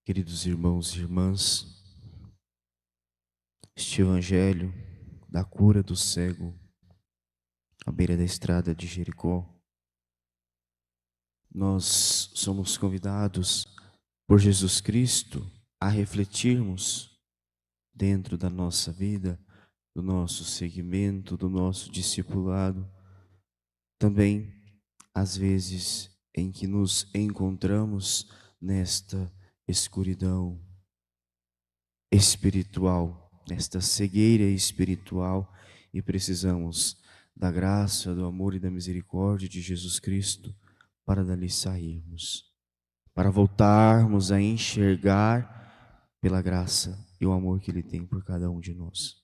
Queridos irmãos e irmãs, este evangelho da cura do cego à beira da estrada de Jericó, nós somos convidados por Jesus Cristo a refletirmos dentro da nossa vida, do nosso seguimento, do nosso discipulado, também às vezes em que nos encontramos nesta escuridão espiritual, nesta cegueira espiritual, e precisamos da graça, do amor e da misericórdia de Jesus Cristo para dali sairmos, para voltarmos a enxergar pela graça e o amor que Ele tem por cada um de nós.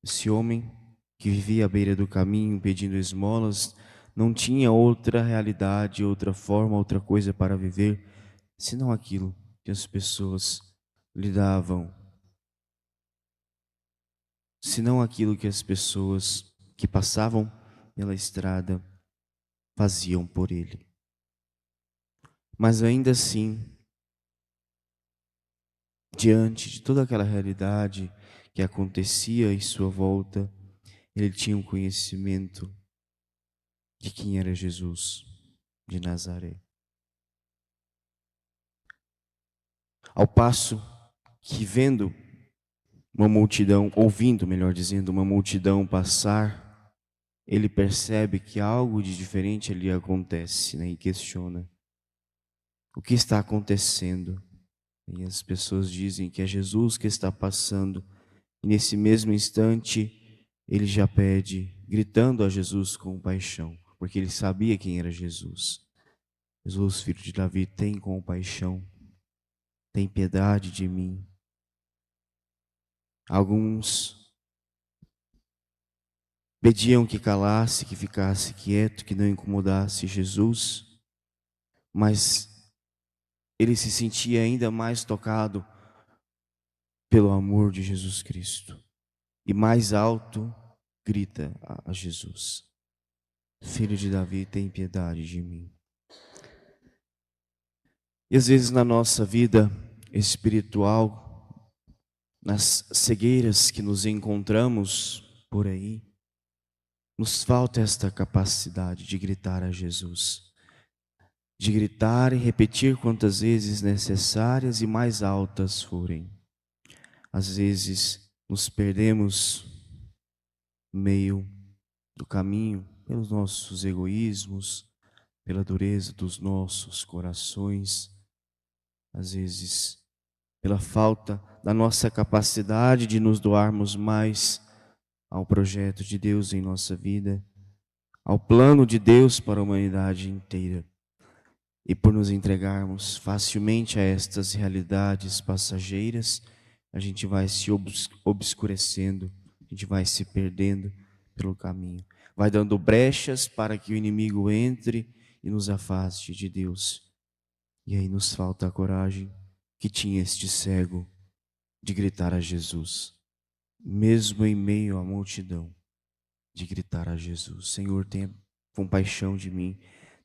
Esse homem que vivia à beira do caminho pedindo esmolas não tinha outra realidade, outra forma, outra coisa para viver, senão aquilo que as pessoas lhe davam, senão aquilo que as pessoas que passavam pela estrada faziam por ele. Mas ainda assim, diante de toda aquela realidade que acontecia em sua volta, ele tinha um conhecimento de quem era Jesus de Nazaré. Ao passo que vendo uma multidão, ouvindo, melhor dizendo, uma multidão passar, ele percebe que algo de diferente ali acontece, né, e questiona: o que está acontecendo? E as pessoas dizem que é Jesus que está passando. E nesse mesmo instante, ele já pede, gritando a Jesus com paixão, porque ele sabia quem era Jesus. Jesus, filho de Davi, tem compaixão, tem piedade de mim. Alguns pediam que calasse, que ficasse quieto, que não incomodasse Jesus, mas ele se sentia ainda mais tocado pelo amor de Jesus Cristo. E mais alto grita a Jesus: Filho de Davi, tem piedade de mim. E às vezes na nossa vida espiritual, nas cegueiras que nos encontramos por aí, nos falta esta capacidade de gritar a Jesus, de gritar e repetir quantas vezes necessárias e mais altas forem. Às vezes nos perdemos no meio do caminho pelos nossos egoísmos, pela dureza dos nossos corações, às vezes pela falta da nossa capacidade de nos doarmos mais ao projeto de Deus em nossa vida, ao plano de Deus para a humanidade inteira. E por nos entregarmos facilmente a estas realidades passageiras, a gente vai se obscurecendo, a gente vai se perdendo pelo caminho, vai dando brechas para que o inimigo entre e nos afaste de Deus. E aí nos falta a coragem que tinha este cego de gritar a Jesus, mesmo em meio à multidão, de gritar a Jesus: Senhor, tenha compaixão de mim,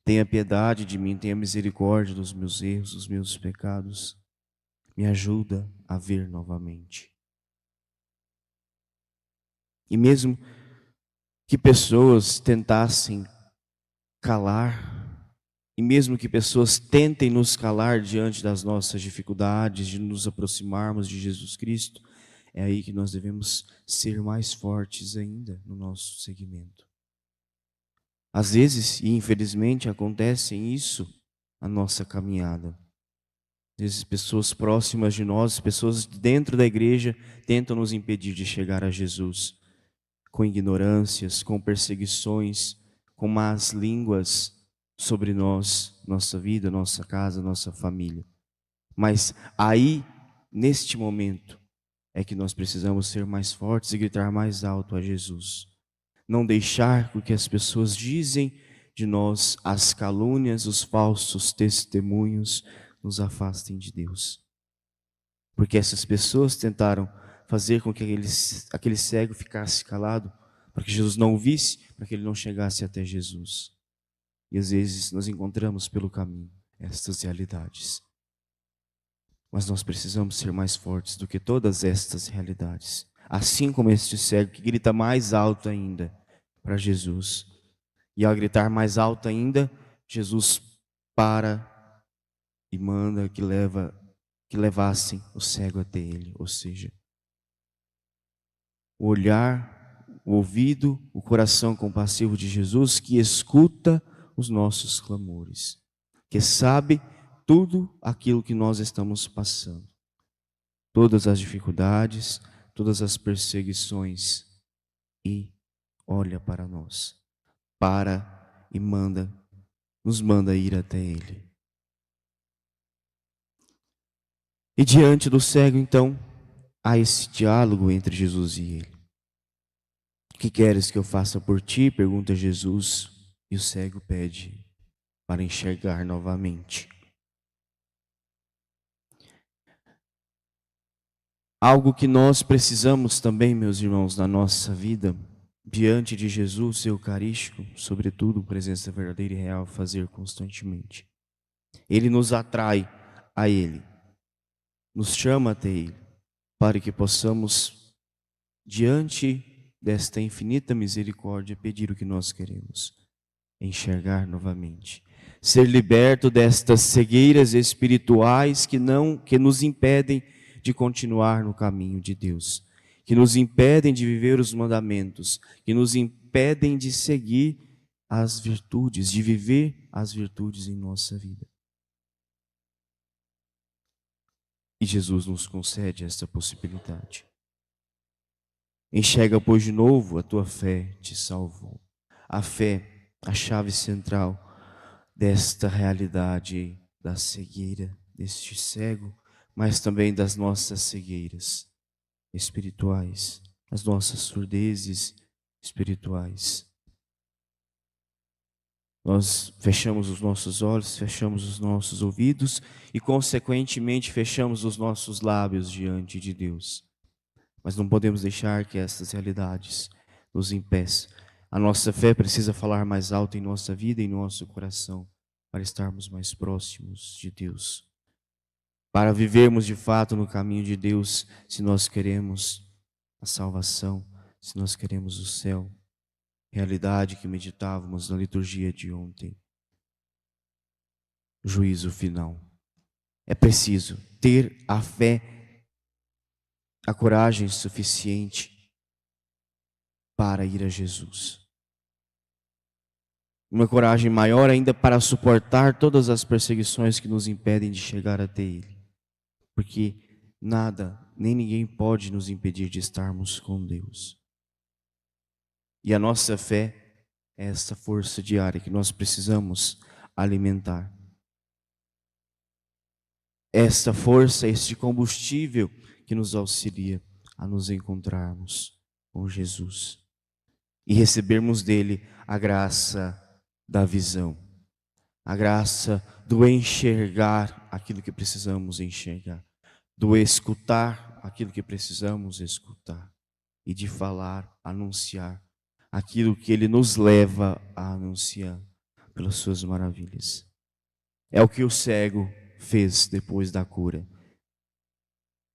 tenha piedade de mim, tenha misericórdia dos meus erros, dos meus pecados, me ajuda a ver novamente. E mesmo que pessoas tentassem calar, e mesmo que pessoas tentem nos calar diante das nossas dificuldades, de nos aproximarmos de Jesus Cristo, é aí que nós devemos ser mais fortes ainda no nosso seguimento. Às vezes, e infelizmente, acontece isso na nossa caminhada. Às vezes, pessoas próximas de nós, pessoas dentro da igreja, tentam nos impedir de chegar a Jesus, com ignorâncias, com perseguições, com más línguas sobre nós, nossa vida, nossa casa, nossa família. Mas aí, neste momento, é que nós precisamos ser mais fortes e gritar mais alto a Jesus. Não deixar com que as pessoas dizem de nós, as calúnias, os falsos testemunhos, nos afastem de Deus. Porque essas pessoas tentaram fazer com que aquele cego ficasse calado, para que Jesus não o visse, para que ele não chegasse até Jesus. E às vezes nós encontramos pelo caminho estas realidades. Mas nós precisamos ser mais fortes do que todas estas realidades. Assim como este cego que grita mais alto ainda para Jesus. E ao gritar mais alto ainda, Jesus para e manda que levassem o cego até ele. Ou seja, o olhar, o ouvido, o coração compassivo de Jesus que escuta os nossos clamores, que sabe tudo aquilo que nós estamos passando, todas as dificuldades, todas as perseguições, e olha para nós, para e nos manda ir até Ele. E diante do cego, então, há esse diálogo entre Jesus e ele. O que queres que eu faça por ti? Pergunta Jesus, e o cego pede para enxergar novamente. Algo que nós precisamos também, meus irmãos, na nossa vida, diante de Jesus eucarístico, sobretudo presença verdadeira e real, fazer constantemente. Ele nos atrai a Ele, nos chama até Ele, para que possamos, diante desta infinita misericórdia, pedir o que nós queremos, enxergar novamente, ser liberto destas cegueiras espirituais que nos impedem de continuar no caminho de Deus, que nos impedem de viver os mandamentos, que nos impedem de seguir as virtudes, de viver as virtudes em nossa vida. E Jesus nos concede essa possibilidade. Enxerga, pois, de novo, a tua fé te salvou. A fé, a chave central desta realidade da cegueira, deste cego, mas também das nossas cegueiras espirituais, as nossas surdezes espirituais. Nós fechamos os nossos olhos, fechamos os nossos ouvidos e, consequentemente, fechamos os nossos lábios diante de Deus. Mas não podemos deixar que essas realidades nos impeçam. A nossa fé precisa falar mais alto em nossa vida e em nosso coração, para estarmos mais próximos de Deus. Para vivermos de fato no caminho de Deus, se nós queremos a salvação, se nós queremos o céu. Realidade que meditávamos na liturgia de ontem. Juízo final. É preciso ter a fé, a coragem suficiente para ir a Jesus. Uma coragem maior ainda para suportar todas as perseguições que nos impedem de chegar até Ele. Porque nada, nem ninguém pode nos impedir de estarmos com Deus. E a nossa fé é essa força diária que nós precisamos alimentar. Essa força, este combustível que nos auxilia a nos encontrarmos com Jesus e recebermos dele a graça da visão, a graça do enxergar aquilo que precisamos enxergar, do escutar aquilo que precisamos escutar e de falar, anunciar aquilo que ele nos leva a anunciar pelas suas maravilhas. É o que o cego fez depois da cura.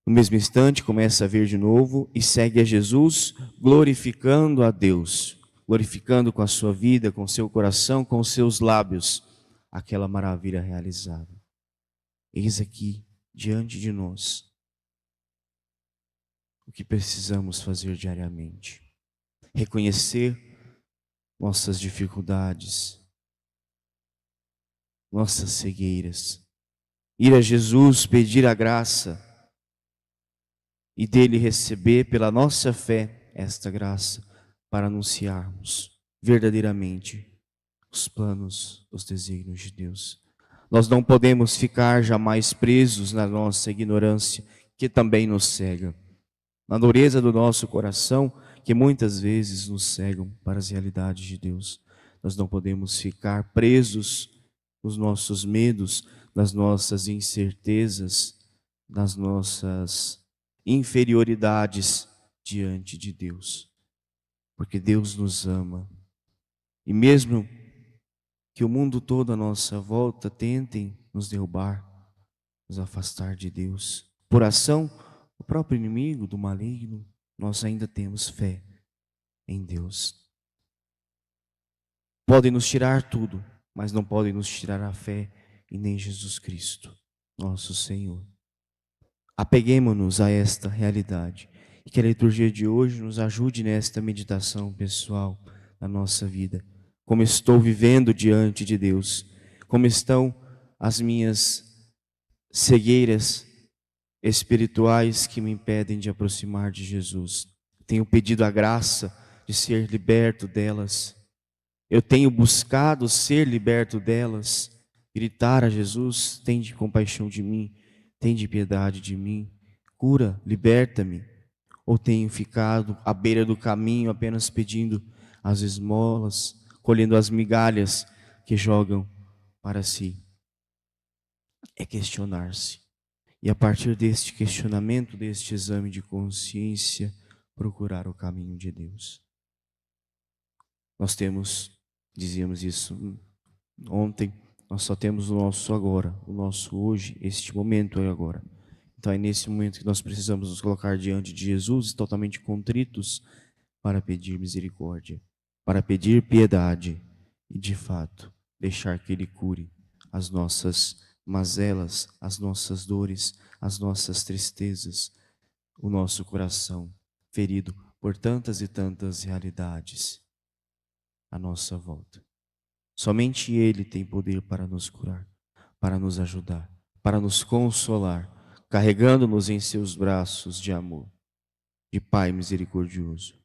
No mesmo instante, começa a ver de novo e segue a Jesus, glorificando a Deus, glorificando com a sua vida, com o seu coração, com os seus lábios, aquela maravilha realizada. Eis aqui, diante de nós, o que precisamos fazer diariamente. Reconhecer nossas dificuldades, nossas cegueiras. Ir a Jesus, pedir a graça e dele receber pela nossa fé esta graça para anunciarmos verdadeiramente os planos, os desígnios de Deus. Nós não podemos ficar jamais presos na nossa ignorância, que também nos cega, na dureza do nosso coração, que muitas vezes nos cegam para as realidades de Deus. Nós não podemos ficar presos nos nossos medos, nas nossas incertezas, nas nossas inferioridades diante de Deus, porque Deus nos ama. E mesmo que o mundo todo à nossa volta tentem nos derrubar, nos afastar de Deus. Por ação, o próprio inimigo do maligno, nós ainda temos fé em Deus. Podem nos tirar tudo, mas não podem nos tirar a fé e nem Jesus Cristo, nosso Senhor. Apeguemo-nos a esta realidade e que a liturgia de hoje nos ajude nesta meditação pessoal na nossa vida. Como estou vivendo diante de Deus, como estão as minhas cegueiras espirituais que me impedem de aproximar de Jesus. Tenho pedido a graça de ser liberto delas. Eu tenho buscado ser liberto delas, gritar a Jesus: tende compaixão de mim, tende piedade de mim, cura, liberta-me. Ou tenho ficado à beira do caminho apenas pedindo as esmolas, colhendo as migalhas que jogam para si? É questionar-se. E a partir deste questionamento, deste exame de consciência, procurar o caminho de Deus. Nós temos, dizíamos isso ontem, nós só temos o nosso agora, o nosso hoje, este momento é agora. Então é nesse momento que nós precisamos nos colocar diante de Jesus, totalmente contritos, para pedir misericórdia, para pedir piedade e, de fato, deixar que Ele cure as nossas mazelas, as nossas dores, as nossas tristezas, o nosso coração ferido por tantas e tantas realidades à nossa volta. Somente Ele tem poder para nos curar, para nos ajudar, para nos consolar, carregando-nos em seus braços de amor, de Pai misericordioso.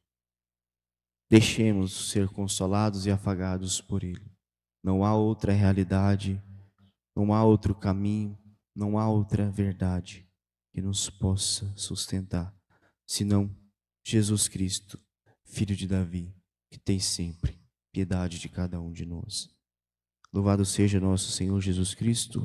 Deixemos ser consolados e afagados por Ele. Não há outra realidade, não há outro caminho, não há outra verdade que nos possa sustentar, senão Jesus Cristo, Filho de Davi, que tem sempre piedade de cada um de nós. Louvado seja nosso Senhor Jesus Cristo.